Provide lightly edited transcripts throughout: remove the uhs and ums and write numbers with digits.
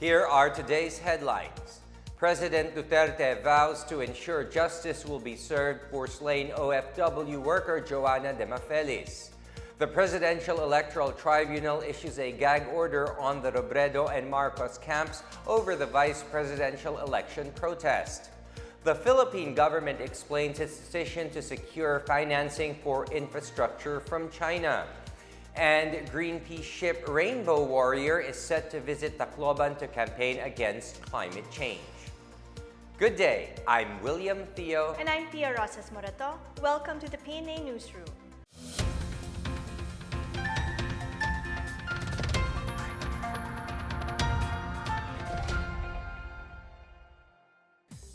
Here are today's headlines. President Duterte vows to ensure justice will be served for slain OFW worker Joanna Demafelis. The Presidential Electoral Tribunal issues a gag order on the Robredo and Marcos camps over the vice presidential election protest. The Philippine government explains its decision to secure financing for infrastructure from China. And Greenpeace ship Rainbow Warrior is set to visit Tacloban to campaign against climate change. Good day, I'm William Theo. And I'm Pia Rosas Morato. Welcome to the PNA Newsroom.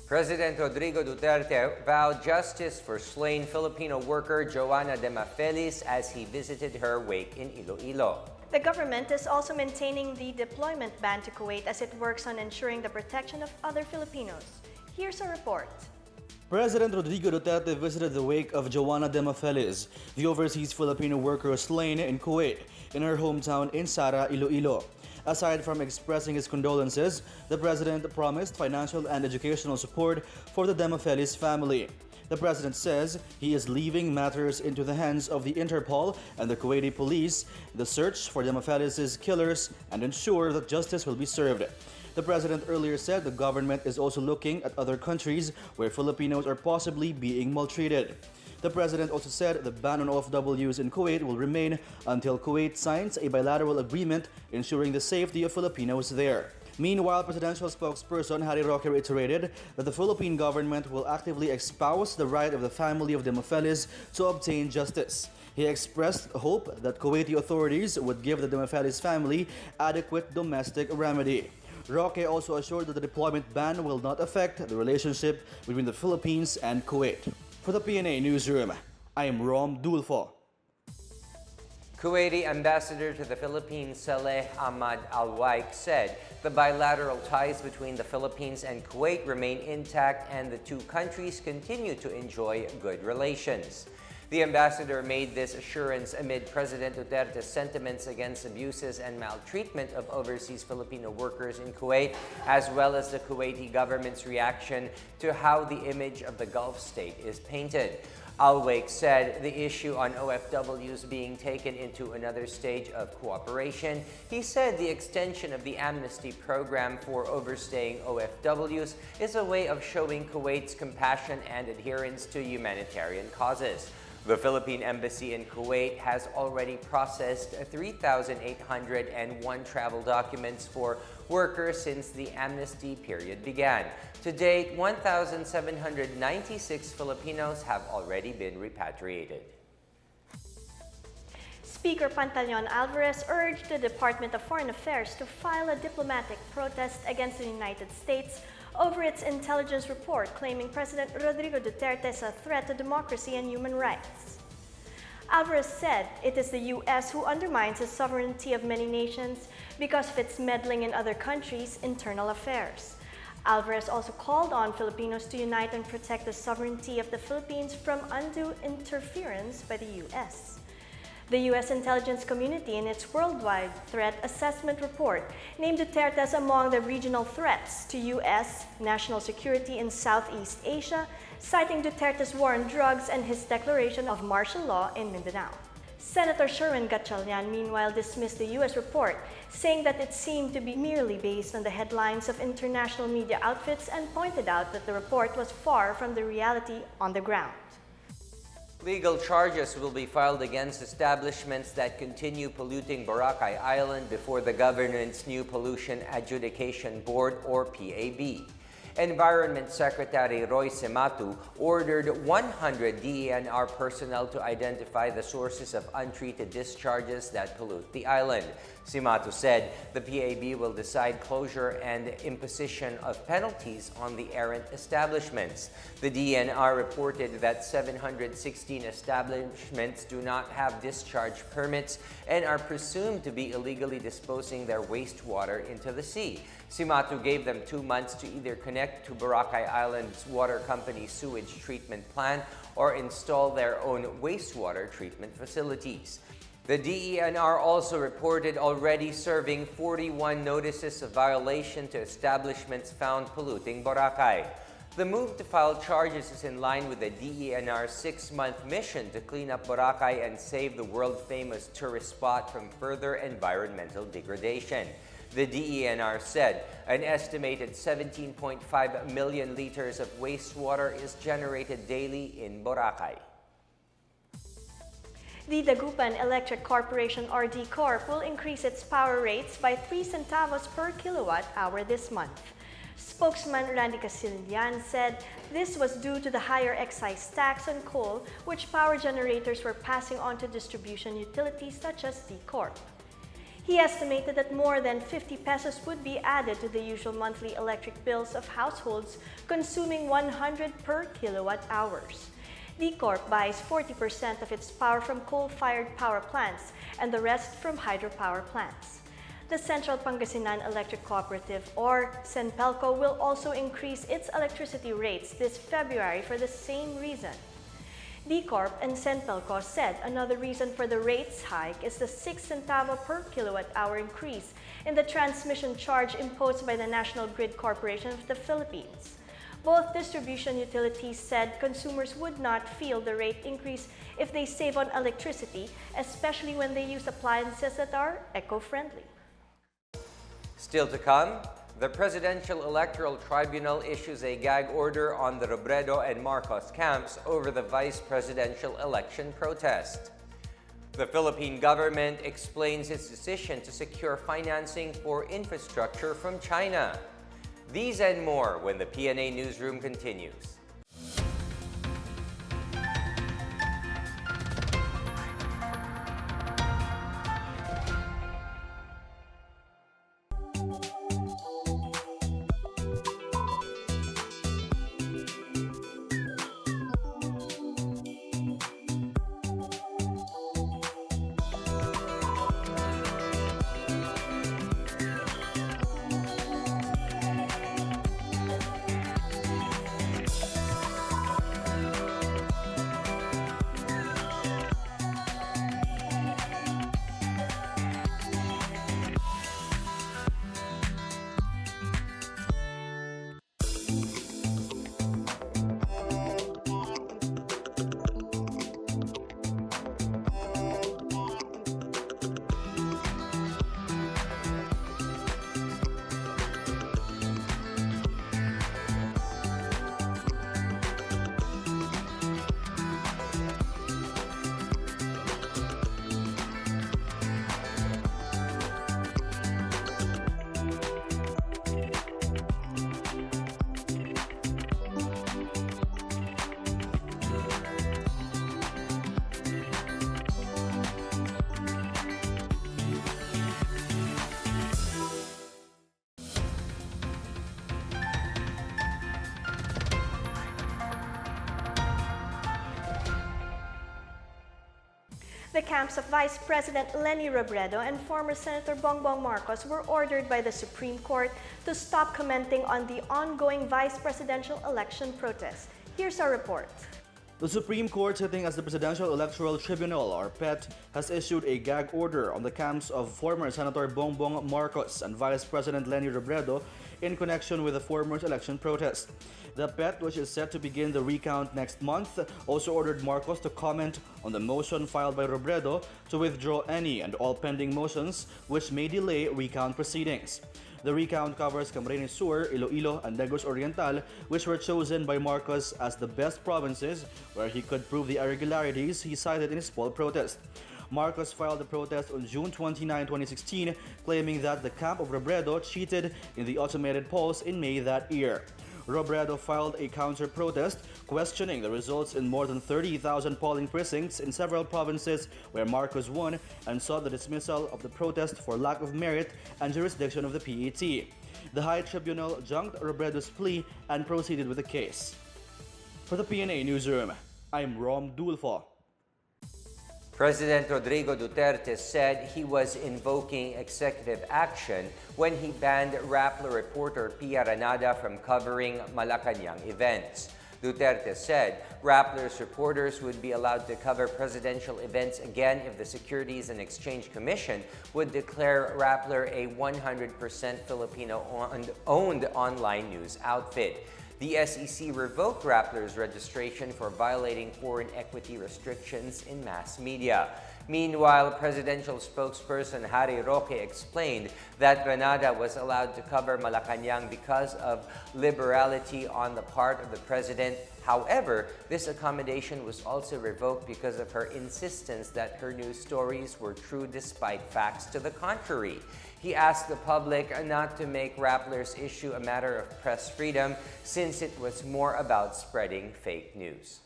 President Rodrigo Duterte vowed justice for slain Filipino worker Joanna Demafelis as he visited her wake in Iloilo. The government is also maintaining the deployment ban to Kuwait as it works on ensuring the protection of other Filipinos. Here's a report. President Rodrigo Duterte visited the wake of Joanna Demafelis, the overseas Filipino worker slain in Kuwait, in her hometown in Sara, Iloilo. Aside from expressing his condolences, the president promised financial and educational support for the Demafelis family. The president says he is leaving matters into the hands of the Interpol and the Kuwaiti police, the search for Demafelis' killers, and ensure that justice will be served. The president earlier said the government is also looking at other countries where Filipinos are possibly being maltreated. The president also said the ban on OFWs in Kuwait will remain until Kuwait signs a bilateral agreement ensuring the safety of Filipinos there. Meanwhile, presidential spokesperson Harry Roque reiterated that the Philippine government will actively espouse the right of the family of Demafelis to obtain justice. He expressed hope that Kuwaiti authorities would give the Demafelis family adequate domestic remedy. Roque also assured that the deployment ban will not affect the relationship between the Philippines and Kuwait. For the PNA Newsroom, I am Rom Dulfo. Kuwaiti ambassador to the Philippines Saleh Ahmad Al-Waik said the bilateral ties between the Philippines and Kuwait remain intact and the two countries continue to enjoy good relations. The ambassador made this assurance amid President Duterte's sentiments against abuses and maltreatment of overseas Filipino workers in Kuwait, as well as the Kuwaiti government's reaction to how the image of the Gulf state is painted. Al-Waik said the issue on OFWs being taken into another stage of cooperation. He said the extension of the amnesty program for overstaying OFWs is a way of showing Kuwait's compassion and adherence to humanitarian causes. The Philippine Embassy in Kuwait has already processed 3,801 travel documents for workers since the amnesty period began. To date, 1,796 Filipinos have already been repatriated. Speaker Pantaleon Alvarez urged the Department of Foreign Affairs to file a diplomatic protest against the United States over its intelligence report claiming President Rodrigo Duterte is a threat to democracy and human rights. Alvarez said it is the U.S. who undermines the sovereignty of many nations because of its meddling in other countries' internal affairs. Alvarez also called on Filipinos to unite and protect the sovereignty of the Philippines from undue interference by the U.S. The U.S. intelligence community, in its Worldwide Threat Assessment Report, named Duterte as among the regional threats to U.S. national security in Southeast Asia, citing Duterte's war on drugs and his declaration of martial law in Mindanao. Senator Sherwin Gatchalian, meanwhile, dismissed the U.S. report, saying that it seemed to be merely based on the headlines of international media outfits and pointed out that the report was far from the reality on the ground. Legal charges will be filed against establishments that continue polluting Boracay Island before the government's new Pollution Adjudication Board, or PAB. Environment Secretary Roy Cimatu ordered 100 DENR personnel to identify the sources of untreated discharges that pollute the island. Cimatu said the PAB will decide closure and imposition of penalties on the errant establishments. The DENR reported that 716 establishments do not have discharge permits and are presumed to be illegally disposing their wastewater into the sea. Cimatu gave them 2 months to either connect to Boracay Island's water company's sewage treatment plant or install their own wastewater treatment facilities. The DENR also reported already serving 41 notices of violation to establishments found polluting Boracay. The move to file charges is in line with the DENR's 6-month mission to clean up Boracay and save the world-famous tourist spot from further environmental degradation. The DENR said an estimated 17.5 million liters of wastewater is generated daily in Boracay. The Dagupan Electric Corporation or D-Corp will increase its power rates by 3 centavos per kilowatt hour this month. Spokesman Randy Casillan said this was due to the higher excise tax on coal, which power generators were passing on to distribution utilities such as D-Corp. He estimated that more than 50 pesos would be added to the usual monthly electric bills of households consuming 100 per kilowatt hours. D-Corp buys 40% of its power from coal-fired power plants and the rest from hydropower plants. The Central Pangasinan Electric Cooperative, or CENPELCO, will also increase its electricity rates this February for the same reason. D-Corp and CENPELCO said another reason for the rates hike is the 6 centavo per kilowatt hour increase in the transmission charge imposed by the National Grid Corporation of the Philippines. Both distribution utilities said consumers would not feel the rate increase if they save on electricity, especially when they use appliances that are eco-friendly. Still to come, the Presidential Electoral Tribunal issues a gag order on the Robredo and Marcos camps over the vice presidential election protest. The Philippine government explains its decision to secure financing for infrastructure from China. These and more when the PNA Newsroom continues. The camps of Vice President Leni Robredo and former Senator Bongbong Marcos were ordered by the Supreme Court to stop commenting on the ongoing vice presidential election protests. Here's our report. The Supreme Court, sitting as the Presidential Electoral Tribunal, or PET, has issued a gag order on the camps of former Senator Bongbong Marcos and Vice President Leni Robredo in connection with the former's election protest. The PET, which is set to begin the recount next month, also ordered Marcos to comment on the motion filed by Robredo to withdraw any and all pending motions which may delay recount proceedings. The recount covers Camarines Sur, Iloilo, and Negros Oriental, which were chosen by Marcos as the best provinces where he could prove the irregularities he cited in his poll protest. Marcos filed the protest on June 29, 2016, claiming that the camp of Robredo cheated in the automated polls in May that year. Robredo filed a counter-protest questioning the results in more than 30,000 polling precincts in several provinces where Marcos won and sought the dismissal of the protest for lack of merit and jurisdiction of the PET. The High Tribunal junked Robredo's plea and proceeded with the case. For the PNA Newsroom, I'm Rom Dulfo. President Rodrigo Duterte said he was invoking executive action when he banned Rappler reporter Pia Ranada from covering Malacanang events. Duterte said Rappler's reporters would be allowed to cover presidential events again if the Securities and Exchange Commission would declare Rappler a 100% Filipino-owned online news outfit. The SEC revoked Rappler's registration for violating foreign equity restrictions in mass media. Meanwhile, presidential spokesperson Harry Roque explained that Granada was allowed to cover Malacanang because of liberality on the part of the president. However, this accommodation was also revoked because of her insistence that her news stories were true despite facts to the contrary. He asked the public not to make Rappler's issue a matter of press freedom since it was more about spreading fake news.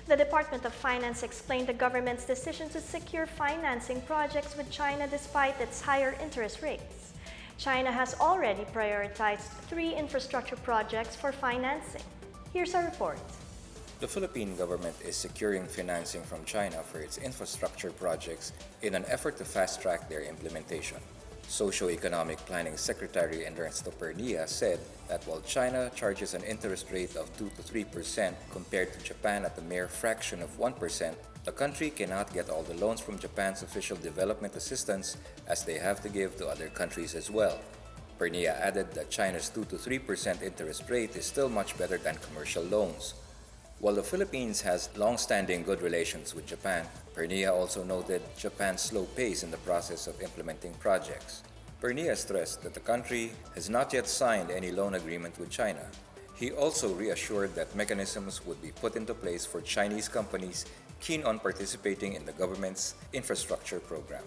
The Department of Finance explained the government's decision to secure financing projects with China despite its higher interest rates. China has already prioritized 3 infrastructure projects for financing. Here's our report. The Philippine government is securing financing from China for its infrastructure projects in an effort to fast-track their implementation. Socio-Economic Planning Secretary Ernesto Pernia said that while China charges an interest rate of 2 to 3% compared to Japan at a mere fraction of 1%, the country cannot get all the loans from Japan's official development assistance as they have to give to other countries as well. Pernia added that China's 2 to 3% interest rate is still much better than commercial loans. While the Philippines has long-standing good relations with Japan, Pernia also noted Japan's slow pace in the process of implementing projects. Pernia stressed that the country has not yet signed any loan agreement with China. He also reassured that mechanisms would be put into place for Chinese companies keen on participating in the government's infrastructure program.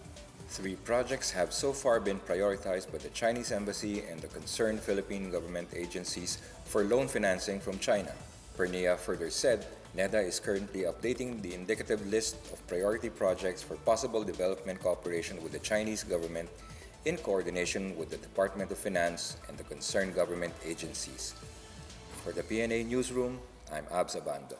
3 projects have so far been prioritized by the Chinese embassy and the concerned Philippine government agencies for loan financing from China. Pernia further said NEDA is currently updating the indicative list of priority projects for possible development cooperation with the Chinese government in coordination with the Department of Finance and the concerned government agencies. For the PNA Newsroom, I'm Abs Abando.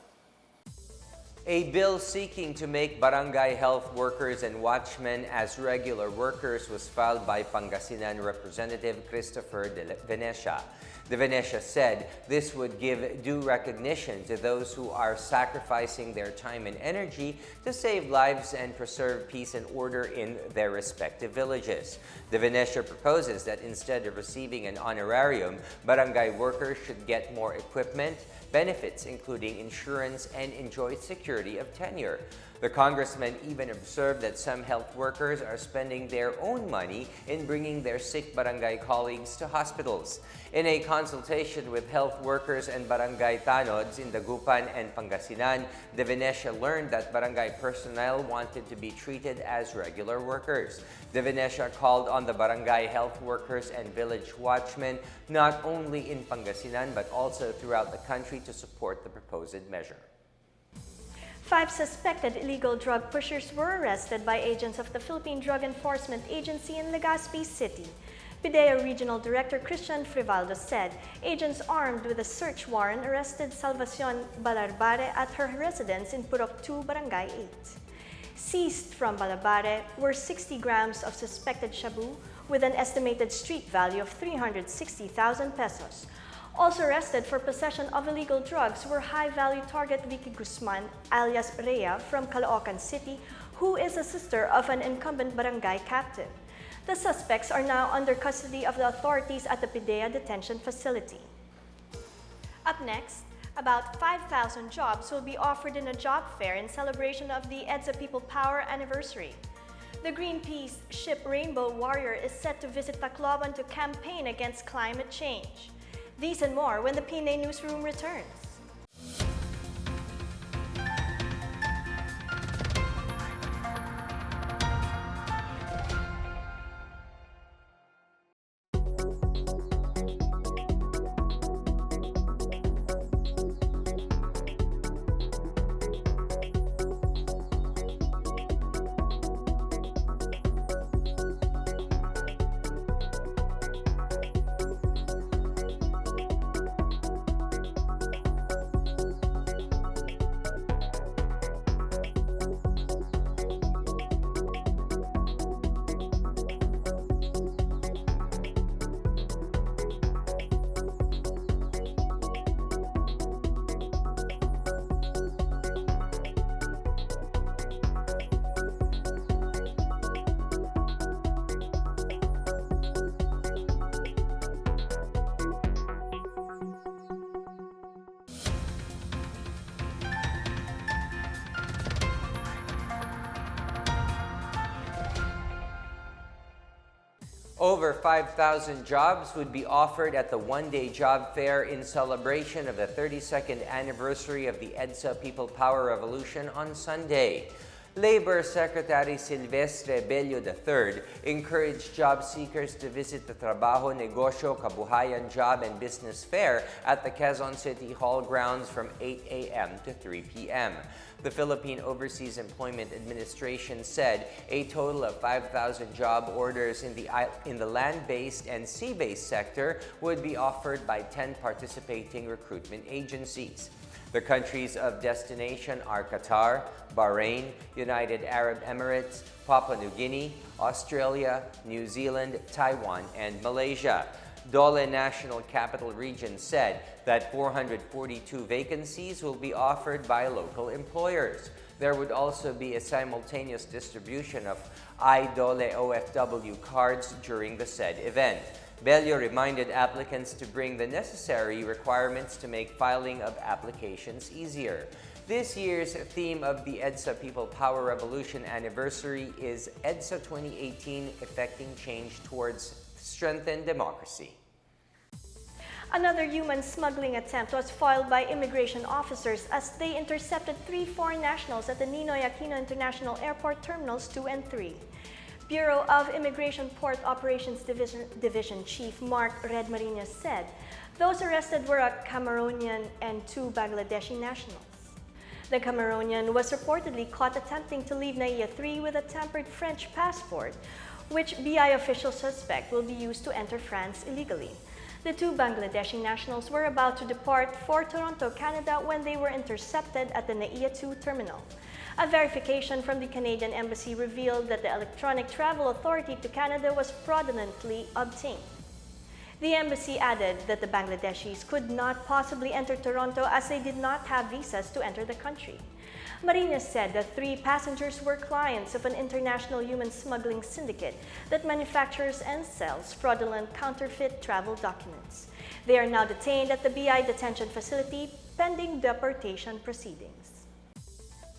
A bill seeking to make barangay health workers and watchmen as regular workers was filed by Pangasinan Representative Christopher de Venecia. De Venecia said this would give due recognition to those who are sacrificing their time and energy to save lives and preserve peace and order in their respective villages. De Venecia proposes that instead of receiving an honorarium, barangay workers should get more equipment, benefits including insurance, and enjoy security of tenure. The congressman even observed that some health workers are spending their own money in bringing their sick barangay colleagues to hospitals. In a consultation with health workers and barangay tanods in Dagupan and Pangasinan, De Venecia learned that barangay personnel wanted to be treated as regular workers. De Venecia called on the barangay health workers and village watchmen not only in Pangasinan but also throughout the country to support the proposed measure. 5 suspected illegal drug pushers were arrested by agents of the Philippine Drug Enforcement Agency in Legazpi City. PDEA Regional Director Christian Frivaldo said agents armed with a search warrant arrested Salvacion Balarbare at her residence in Purok 2, Barangay 8. Seized from Balarbare were 60 grams of suspected shabu with an estimated street value of 360,000 pesos. Also arrested for possession of illegal drugs were high-value target Vicky Guzman, alias Rhea, from Caloocan City, who is a sister of an incumbent barangay captain. The suspects are now under custody of the authorities at the PDEA detention facility. Up next, about 5,000 jobs will be offered in a job fair in celebration of the EDSA People Power anniversary. The Greenpeace ship Rainbow Warrior is set to visit Tacloban to campaign against climate change. These and more when the PNA Newsroom returns. Over 5,000 jobs would be offered at the one-day job fair in celebration of the 32nd anniversary of the EDSA People Power Revolution on Sunday. Labor Secretary Silvestre Bello III encouraged job seekers to visit the Trabajo, Negosyo, Kabuhayan Job and Business Fair at the Quezon City Hall grounds from 8 a.m. to 3 p.m. The Philippine Overseas Employment Administration said a total of 5,000 job orders in the land-based and sea-based sector would be offered by 10 participating recruitment agencies. The countries of destination are Qatar, Bahrain, United Arab Emirates, Papua New Guinea, Australia, New Zealand, Taiwan, and Malaysia. Dole National Capital Region said that 442 vacancies will be offered by local employers. There would also be a simultaneous distribution of iDole OFW cards during the said event. Bello reminded applicants to bring the necessary requirements to make filing of applications easier. This year's theme of the EDSA People Power Revolution anniversary is EDSA 2018 Effecting Change Towards Strengthened Democracy. Another human smuggling attempt was foiled by immigration officers as they intercepted 3 foreign nationals at the Ninoy Aquino International Airport Terminals 2 and 3. Bureau of Immigration Port Operations Division Chief Mark Red Marinas said those arrested were a Cameroonian and 2 Bangladeshi nationals. The Cameroonian was reportedly caught attempting to leave NAIA 3 with a tampered French passport, which BI officials suspect will be used to enter France illegally. The 2 Bangladeshi nationals were about to depart for Toronto, Canada when they were intercepted at the NAIA 2 terminal. A verification from the Canadian Embassy revealed that the Electronic Travel Authority to Canada was fraudulently obtained. The embassy added that the Bangladeshis could not possibly enter Toronto as they did not have visas to enter the country. Marinas said the 3 passengers were clients of an international human smuggling syndicate that manufactures and sells fraudulent counterfeit travel documents. They are now detained at the BI detention facility pending deportation proceedings.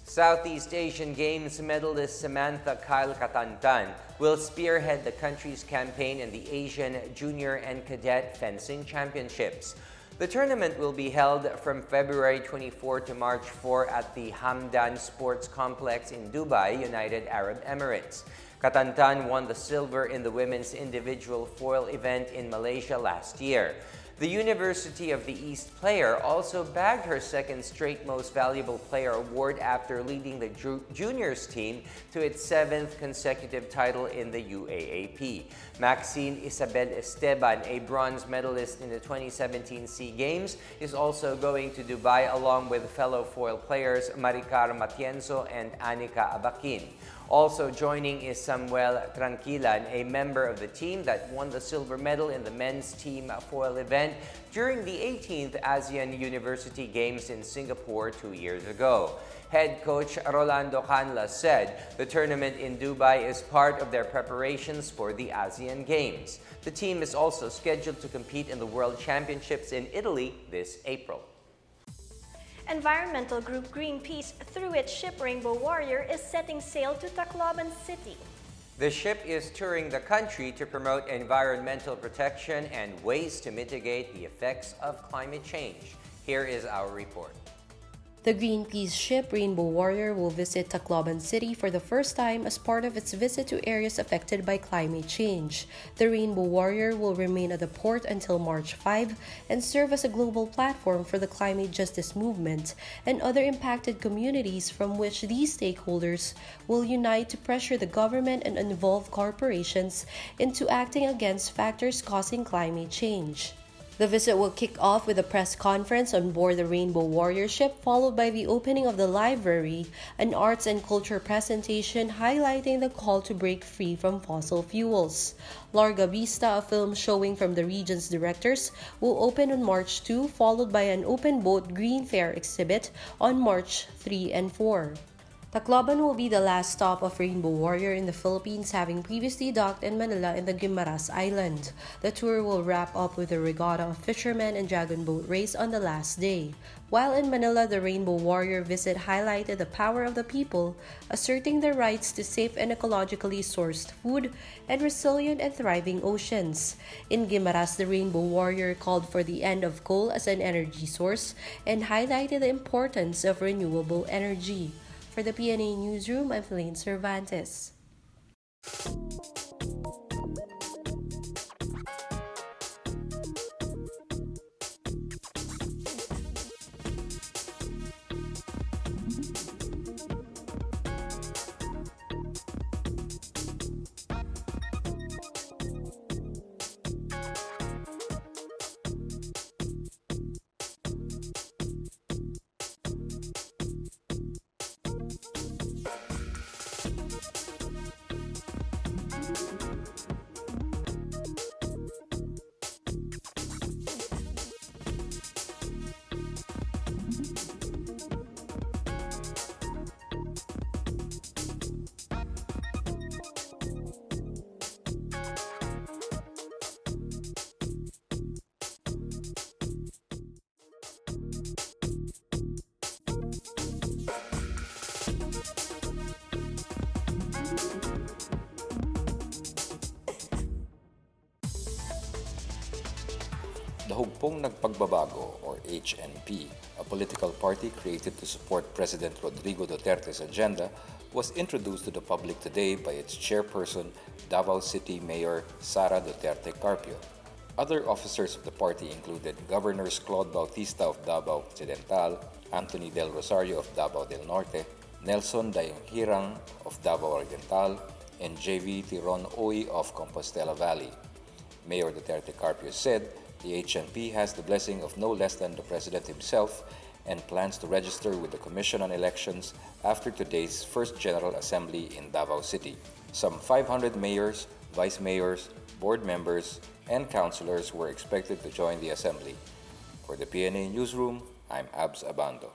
Southeast Asian Games medalist Samantha Kyle Katantan will spearhead the country's campaign in the Asian Junior and Cadet Fencing Championships. The tournament will be held from February 24 to March 4 at the Hamdan Sports Complex in Dubai, United Arab Emirates. Katantan won the silver in the women's individual foil event in Malaysia last year. The University of the East player also bagged her second straight Most Valuable Player award after leading the juniors team to its 7th consecutive title in the UAAP. Maxine Isabel Esteban, a bronze medalist in the 2017 SEA Games, is also going to Dubai along with fellow foil players Maricar Matienzo and Anika Abakin. Also joining is Samuel Tranquilan, a member of the team that won the silver medal in the men's team foil event during the 18th ASEAN University Games in Singapore 2 years ago. Head coach Rolando Canla said the tournament in Dubai is part of their preparations for the ASEAN Games. The team is also scheduled to compete in the World Championships in Italy this April. Environmental group Greenpeace, through its ship Rainbow Warrior, is setting sail to Tacloban City. The ship is touring the country to promote environmental protection and ways to mitigate the effects of climate change. Here is our report. The Greenpeace ship Rainbow Warrior will visit Tacloban City for the first time as part of its visit to areas affected by climate change. The Rainbow Warrior will remain at the port until March 5 and serve as a global platform for the climate justice movement and other impacted communities from which these stakeholders will unite to pressure the government and involve corporations into acting against factors causing climate change. The visit will kick off with a press conference on board the Rainbow Warrior ship, followed by the opening of the library, an arts and culture presentation highlighting the call to break free from fossil fuels. Larga Vista, a film showing from the region's directors, will open on March 2, followed by an open boat green fair exhibit on March 3 and 4. Tacloban will be the last stop of Rainbow Warrior in the Philippines, having previously docked in Manila in the Guimaras Island. The tour will wrap up with a regatta of fishermen and dragon boat race on the last day. While in Manila, the Rainbow Warrior visit highlighted the power of the people, asserting their rights to safe and ecologically sourced food and resilient and thriving oceans. In Guimaras, the Rainbow Warrior called for the end of coal as an energy source and highlighted the importance of renewable energy. For the PNA Newsroom, I'm Elaine Cervantes. The Hugpong Nagpagbabago, or HNP, a political party created to support President Rodrigo Duterte's agenda, was introduced to the public today by its chairperson, Davao City Mayor Sara Duterte Carpio. Other officers of the party included Governors Claude Bautista of Davao Occidental, Anthony Del Rosario of Davao del Norte, Nelson Dayanghirang of Davao Oriental, and JV Tiron Oy of Compostela Valley. Mayor Duterte Carpio said the HNP has the blessing of no less than the President himself and plans to register with the Commission on Elections after today's first General Assembly in Davao City. Some 500 mayors, vice mayors, board members, and councilors were expected to join the assembly. For the PNA Newsroom, I'm Abs Abando.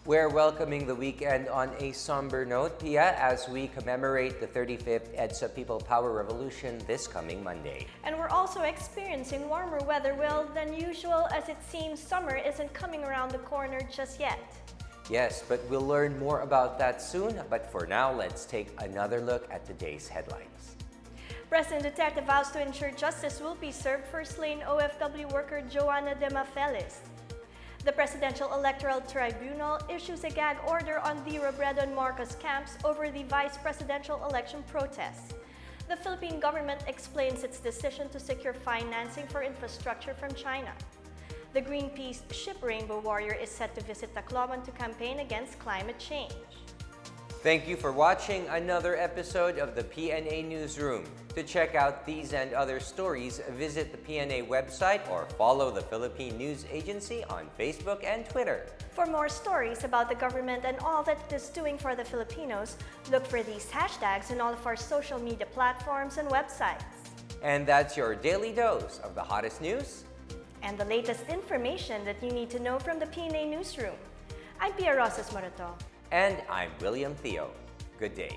We're welcoming the weekend on a somber note, Pia, as we commemorate the 35th EDSA People Power Revolution this coming Monday. And we're also experiencing warmer weather than usual, as it seems summer isn't coming around the corner just yet. Yes, but we'll learn more about that soon. But for now, let's take another look at today's headlines. President Duterte vows to ensure justice will be served for slain OFW worker Joanna de Mafelis. The Presidential Electoral Tribunal issues a gag order on the Robredo and Marcos camps over the vice presidential election protests. The Philippine government explains its decision to secure financing for infrastructure from China. The Greenpeace ship Rainbow Warrior is set to visit Tacloban to campaign against climate change. Thank you for watching another episode of the PNA Newsroom. To check out these and other stories, visit the PNA website or follow the Philippine News Agency on Facebook and Twitter. For more stories about the government and all that it is doing for the Filipinos, look for these hashtags on all of our social media platforms and websites. And that's your daily dose of the hottest news And the latest information that you need to know from the PNA Newsroom. I'm Pia Rosas Morato. And I'm William Theo. Good day.